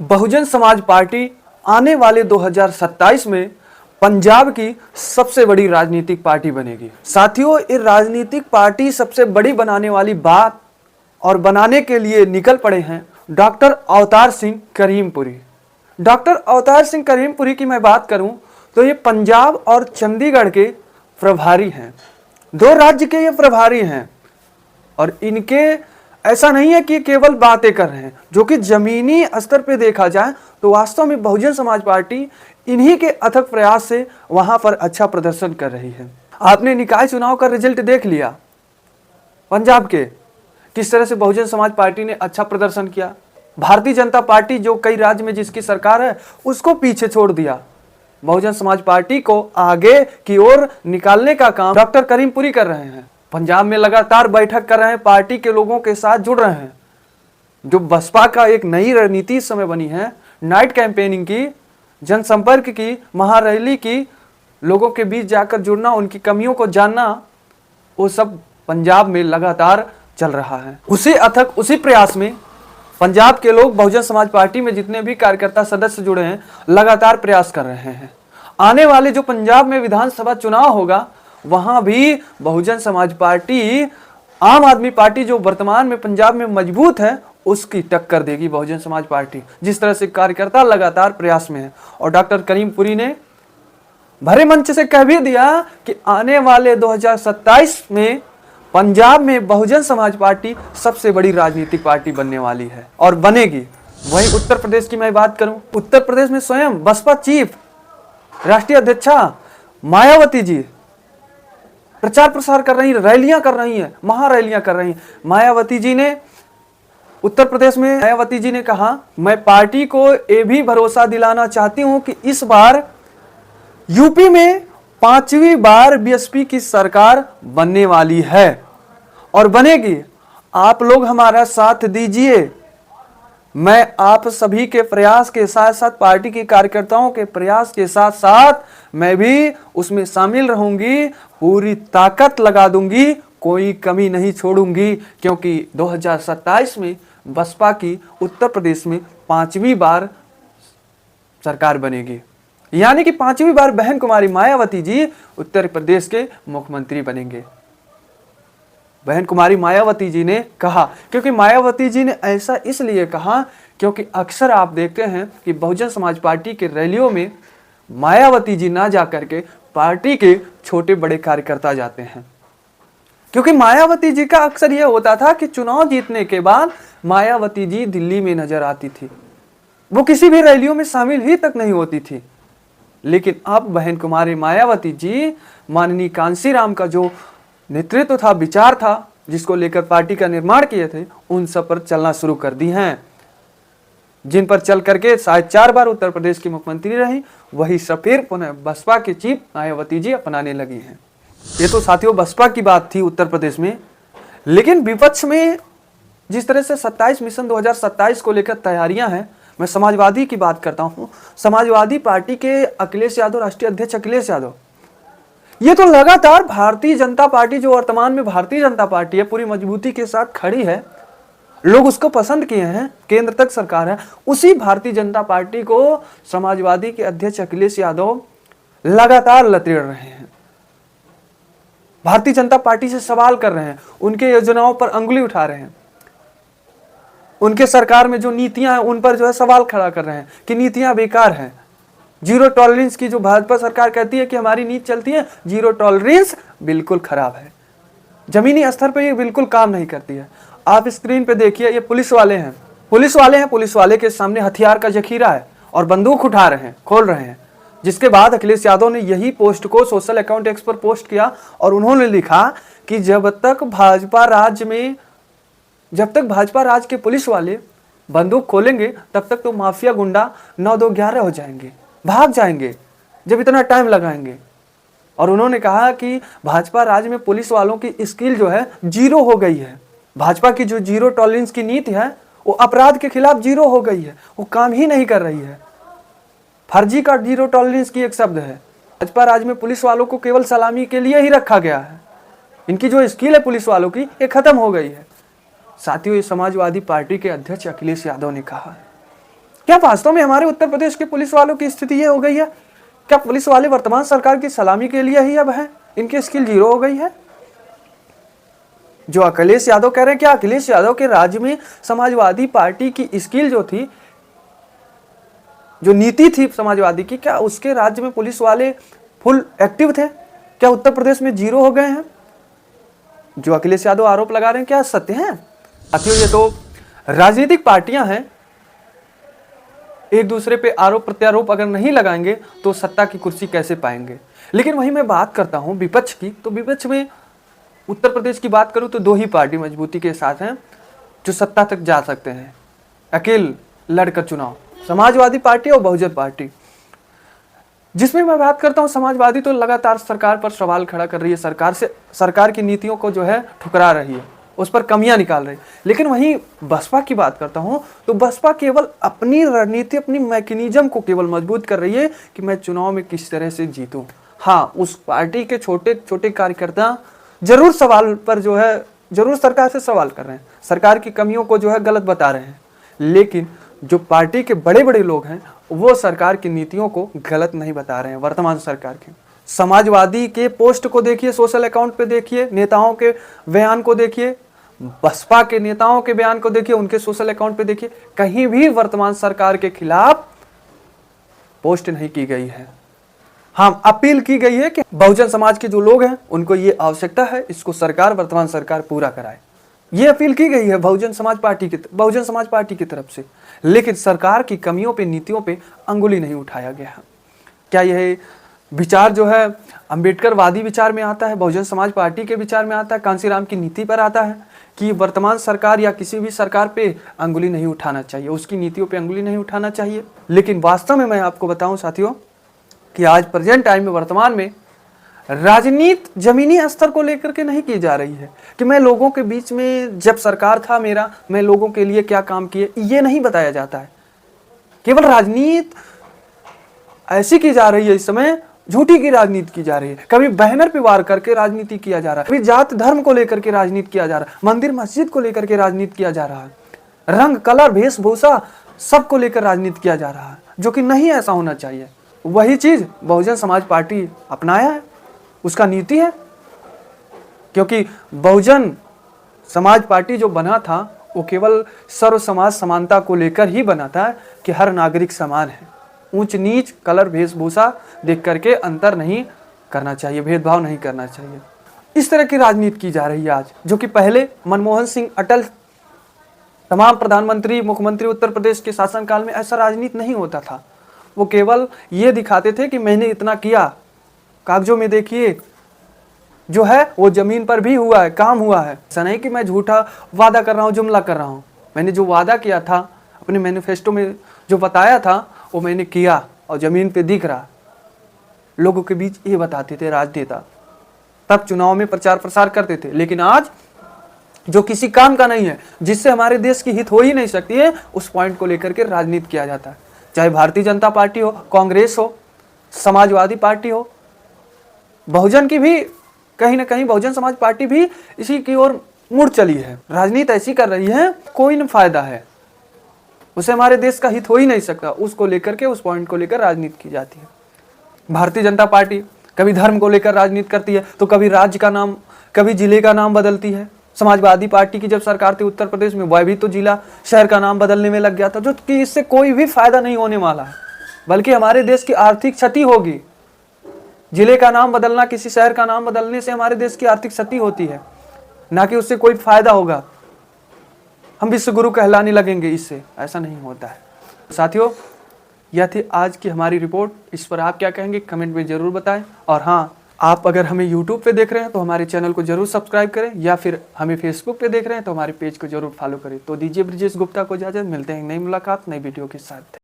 Bahujan Samaj party आने वाले 2027 में पंजाब की सबसे बड़ी राजनीतिक पार्टी बनेगी। साथियों, ये राजनीतिक पार्टी सबसे बड़ी बनाने वाली बात और बनाने के लिए निकल पड़े हैं डॉक्टर अवतार सिंह करीमपुरी। डॉक्टर अवतार सिंह करीमपुरी की मैं बात करूं तो ये पंजाब और चंडीगढ़ के प्रभारी हैं। दो राज्य के ये प्रभारी हैं और इनके ऐसा नहीं है कि केवल बातें कर रहे हैं, जो कि जमीनी स्तर पे देखा जाए तो वास्तव में बहुजन समाज पार्टी इन्हीं के अथक प्रयास से वहां पर अच्छा प्रदर्शन कर रही है। आपने निकाय चुनाव का रिजल्ट देख लिया पंजाब के, किस तरह से बहुजन समाज पार्टी ने अच्छा प्रदर्शन किया। भारतीय जनता पार्टी जो कई राज्य में जिसकी सरकार है उसको पीछे छोड़ दिया। बहुजन समाज पार्टी को आगे की ओर निकालने का काम डॉक्टर करीमपुरी कर रहे हैं। पंजाब में लगातार बैठक कर रहे हैं, पार्टी के लोगों के साथ जुड़ रहे हैं। जो बसपा का एक नई रणनीति इस समय बनी है, नाइट कैंपेनिंग की, जनसंपर्क की, महारैली की, लोगों के बीच जाकर जुड़ना, उनकी कमियों को जानना, वो सब पंजाब में लगातार चल रहा है। उसी प्रयास में पंजाब के लोग बहुजन समाज पार्टी में जितने भी कार्यकर्ता सदस्य जुड़े हैं लगातार प्रयास कर रहे हैं। आने वाले जो पंजाब में विधानसभा चुनाव होगा वहां भी बहुजन समाज पार्टी आम आदमी पार्टी जो वर्तमान में पंजाब में मजबूत है उसकी टक्कर देगी बहुजन समाज पार्टी। जिस तरह से कार्यकर्ता लगातार प्रयास में है और डॉक्टर करीमपुरी ने भरे मंच से कह भी दिया कि आने वाले 2027 में पंजाब में बहुजन समाज पार्टी सबसे बड़ी राजनीतिक पार्टी बनने वाली है और बनेगी। वहीं उत्तर प्रदेश की मैं बात करूं, उत्तर प्रदेश में स्वयं बसपा चीफ राष्ट्रीय अध्यक्षा मायावती जी प्रचार प्रसार कर रही है, रैलियां कर रही हैं, महारैलियां कर रही हैं। मायावती जी ने उत्तर प्रदेश में मायावती जी ने कहा, मैं पार्टी को ये भी भरोसा दिलाना चाहती हूं कि इस बार यूपी में 5वीं बार बीएसपी की सरकार बनने वाली है और बनेगी। आप लोग हमारा साथ दीजिए। मैं आप सभी के प्रयास के साथ साथ पार्टी के कार्यकर्ताओं के प्रयास के साथ साथ मैं भी उसमें शामिल रहूंगी, पूरी ताकत लगा दूंगी, कोई कमी नहीं छोड़ूंगी, क्योंकि 2027 में बसपा की उत्तर प्रदेश में 5वीं बार सरकार बनेगी। यानी कि 5वीं बार बहन कुमारी मायावती जी उत्तर प्रदेश के मुख्यमंत्री बनेंगे। बहन कुमारी मायावती जी ने कहा, क्योंकि मायावती जी ने ऐसा इसलिए कहा क्योंकि अक्सर आप देखते हैं कि बहुजन समाज पार्टी के रैलियों में मायावती जी ना जाकर के पार्टी के छोटे बड़े कार्यकर्ता जाते हैं। क्योंकि मायावती जी का अक्सर यह होता था कि चुनाव जीतने के बाद मायावती जी दिल्ली में नजर आती थी, वो किसी भी रैलियों में शामिल ही तक नहीं होती थी। लेकिन अब बहन कुमारी मायावती जी माननीय कांशीराम का जो नेतृत्व था, विचार था, जिसको लेकर पार्टी का निर्माण किए थे, उन सब पर चलना शुरू कर दी हैं। जिन पर चल करके शायद 4 बार उत्तर प्रदेश की मुख्यमंत्री रही, वही सब फिर पुनः बसपा के चीफ मायावती जी अपनाने लगी हैं। ये तो साथियों बसपा की बात थी उत्तर प्रदेश में। लेकिन विपक्ष में जिस तरह से 27 मिशन 2027 को लेकर तैयारियां हैं, मैं समाजवादी की बात करता हूं। समाजवादी पार्टी के अखिलेश यादव, राष्ट्रीय अध्यक्ष अखिलेश यादव, ये तो लगातार भारतीय जनता पार्टी जो वर्तमान में भारतीय जनता पार्टी है पूरी मजबूती के साथ खड़ी है, लोग उसको पसंद किए हैं, केंद्र तक सरकार है, उसी भारतीय जनता पार्टी को समाजवादी के अध्यक्ष अखिलेश यादव लगातार लतेड़ रहे हैं। भारतीय जनता पार्टी से सवाल कर रहे हैं, उनके योजनाओं पर अंगुली उठा रहे हैं, उनके सरकार में जो नीतियां हैं उन पर जो है सवाल खड़ा कर रहे हैं कि नीतियां बेकार हैं। जीरो टॉलरेंस की जो भाजपा सरकार कहती है कि हमारी नीति चलती है, जीरो टॉलरेंस बिल्कुल खराब है, जमीनी स्तर पर ये बिल्कुल काम नहीं करती है। आप स्क्रीन पे देखिए, ये पुलिस वाले हैं, पुलिस वाले के सामने हथियार का जखीरा है और बंदूक उठा रहे हैं, खोल रहे हैं। जिसके बाद अखिलेश यादव ने यही पोस्ट को सोशल अकाउंट एक्स पर पोस्ट किया और उन्होंने लिखा कि जब तक भाजपा राज के पुलिस वाले बंदूक खोलेंगे तब तक तो माफिया गुंडा 9, 2, 11 हो जाएंगे, भाग जाएंगे, जब इतना टाइम लगाएंगे। और उन्होंने कहा कि भाजपा राज में पुलिस वालों की स्किल जो है जीरो हो गई है। भाजपा की जो जीरो टॉलरेंस की नीति है वो अपराध के खिलाफ जीरो हो गई है, वो काम ही नहीं कर रही है। फर्जी का जीरो टॉलरेंस की एक शब्द है। भाजपा राज में पुलिस वालों को केवल सलामी के लिए ही रखा गया है, इनकी जो स्किल है पुलिस वालों की ये खत्म हो गई है। साथियों, ये समाजवादी पार्टी के अध्यक्ष अखिलेश यादव ने कहा है। क्या वास्तव में हमारे उत्तर प्रदेश के पुलिस वालों की स्थिति ये हो गई है? क्या पुलिस वाले वर्तमान सरकार की सलामी के लिए ही अब हैं? इनकी स्किल जीरो हो गई है? जो अखिलेश यादव कह रहे हैं, क्या अखिलेश यादव के राज्य में समाजवादी पार्टी की स्किल जो थी, जो नीति थी समाजवादी की, क्या उसके राज्य में पुलिस वाले फुल एक्टिव थे? क्या उत्तर प्रदेश में जीरो हो गए हैं? जो अखिलेश यादव आरोप लगा रहे हैं, क्या सत्य है? साथियों, ये तो राजनीतिक पार्टियां हैं, एक दूसरे पे आरोप प्रत्यारोप अगर नहीं लगाएंगे तो सत्ता की कुर्सी कैसे पाएंगे? लेकिन वहीं मैं बात करता हूं विपक्ष की, तो विपक्ष में उत्तर प्रदेश की बात करूं तो दो ही पार्टी मजबूती के साथ हैं जो सत्ता तक जा सकते हैं अकेले लड़कर चुनाव, समाजवादी पार्टी और बहुजन पार्टी। जिसमें मैं बात करता हूं समाजवादी तो लगातार सरकार पर सवाल खड़ा कर रही है, सरकार की नीतियों को जो है ठुकरा रही है, उस पर कमियां निकाल रही है। लेकिन वहीं बसपा की बात करता हूं तो बसपा केवल अपनी रणनीति, अपनी मैकेनिज्म को केवल मजबूत कर रही है कि मैं चुनाव में किस तरह से जीतूं। हाँ, उस पार्टी के छोटे छोटे कार्यकर्ता जरूर सवाल पर जो है जरूर सरकार से सवाल कर रहे हैं, सरकार की कमियों को जो है गलत बता रहे हैं, लेकिन जो पार्टी के बड़े बड़े लोग हैं वो सरकार की नीतियों को गलत नहीं बता रहे हैं। वर्तमान सरकार के समाजवादी के पोस्ट को देखिए, सोशल अकाउंट पे देखिए, नेताओं के बयान को देखिए, बसपा के नेताओं के बयान को देखिए, उनके सोशल अकाउंट पे देखिए, कहीं भी वर्तमान सरकार के खिलाफ पोस्ट नहीं की गई है। हाँ, अपील की गई है कि बहुजन समाज के जो लोग हैं उनको ये आवश्यकता है, इसको सरकार, वर्तमान सरकार पूरा कराए। ये अपील की गई है बहुजन समाज पार्टी की तरफ से, लेकिन सरकार की कमियों पे, नीतियों पे अंगुली नहीं उठाया गया है। क्या यह विचार जो है अंबेडकरवादी विचार में आता है, बहुजन समाज पार्टी के विचार में आता है, कांसीराम की नीति पर आता है कि वर्तमान सरकार या किसी भी सरकार पे अंगुली नहीं उठाना चाहिए, उसकी नीतियों पे अंगुली नहीं उठाना चाहिए? लेकिन वास्तव में मैं आपको बताऊं साथियों कि आज प्रेजेंट टाइम में, वर्तमान में राजनीति जमीनी स्तर को लेकर के नहीं की जा रही है कि मैं लोगों के बीच में जब सरकार था मेरा, मैं लोगों के लिए क्या काम किए, ये नहीं बताया जाता है। केवल राजनीति ऐसी की जा रही है, इस समय झूठी की राजनीति की जा रही है। कभी बैनर पे वार करके राजनीति किया जा रहा है, कभी जात धर्म को लेकर के राजनीति किया जा रहा है, मंदिर मस्जिद को लेकर के राजनीति किया जा रहा है, रंग कलर वेशभूषा सबको लेकर राजनीति किया जा रहा है, जो कि नहीं ऐसा होना चाहिए। वही चीज बहुजन समाज पार्टी अपनाया है, उसका नीति है। क्योंकि बहुजन समाज पार्टी जो बना था वो केवल सर्व समाज समानता को लेकर ही बना था कि हर नागरिक समान है, ऊंच नीच, कलर, वेशभूषा देख करके अंतर नहीं करना चाहिए, भेदभाव नहीं करना चाहिए। इस तरह की राजनीति की जा रही है आज, जो कि पहले मनमोहन सिंह, अटल, तमाम प्रधानमंत्री, मुख्यमंत्री उत्तर प्रदेश के शासनकाल में ऐसा राजनीति नहीं होता था। वो केवल ये दिखाते थे कि मैंने इतना किया, कागजों में देखिए जो है वो जमीन पर भी हुआ है, काम हुआ है। ऐसा नहीं कि मैं झूठा वादा कर रहा हूँ, जुमला कर रहा हूँ। मैंने जो वादा किया था, अपने मैनिफेस्टो में जो बताया था, वो मैंने किया और जमीन पे दिख रहा। लोगों के बीच ये बताते थे राजनेता, तब चुनाव में प्रचार प्रसार करते थे। लेकिन आज जो किसी काम का नहीं है, जिससे हमारे देश की हित हो ही नहीं सकती है, उस पॉइंट को लेकर के राजनीति किया जाता है। चाहे भारतीय जनता पार्टी हो, कांग्रेस हो, समाजवादी पार्टी हो, बहुजन की भी कहीं ना कहीं बहुजन समाज पार्टी भी इसी की ओर मुड़ चली है। राजनीति ऐसी कर रही है, कोई न फायदा है, उसे हमारे देश का हित हो ही नहीं सकता, उसको लेकर के, उस पॉइंट को लेकर राजनीति की जाती है। भारतीय जनता पार्टी कभी धर्म को लेकर राजनीति करती है, तो कभी राज्य का नाम, कभी जिले का नाम बदलती है। समाजवादी पार्टी की जब सरकार थी उत्तर प्रदेश में, वह भी तो जिला, शहर का नाम बदलने में लग गया था, जो कि इससे कोई भी फायदा नहीं होने वाला है, बल्कि हमारे देश की आर्थिक क्षति होगी। जिले का नाम बदलना, किसी शहर का नाम बदलने से हमारे देश की आर्थिक क्षति होती है, ना कि उससे कोई फायदा होगा, हम विश्व गुरु कहलाने लगेंगे इससे। ऐसा नहीं होता है। साथियों, यह थी आज की हमारी रिपोर्ट। इस पर आप क्या कहेंगे कमेंट में जरूर बताएं। और हाँ, आप अगर हमें यूट्यूब पे देख रहे हैं तो हमारे चैनल को जरूर सब्सक्राइब करें, या फिर हमें फेसबुक पे देख रहे हैं तो हमारे पेज को जरूर फॉलो करें। तो दीजिए ब्रिजेश गुप्ता को इजाजत, मिलते हैं नई मुलाकात नई वीडियो के साथ।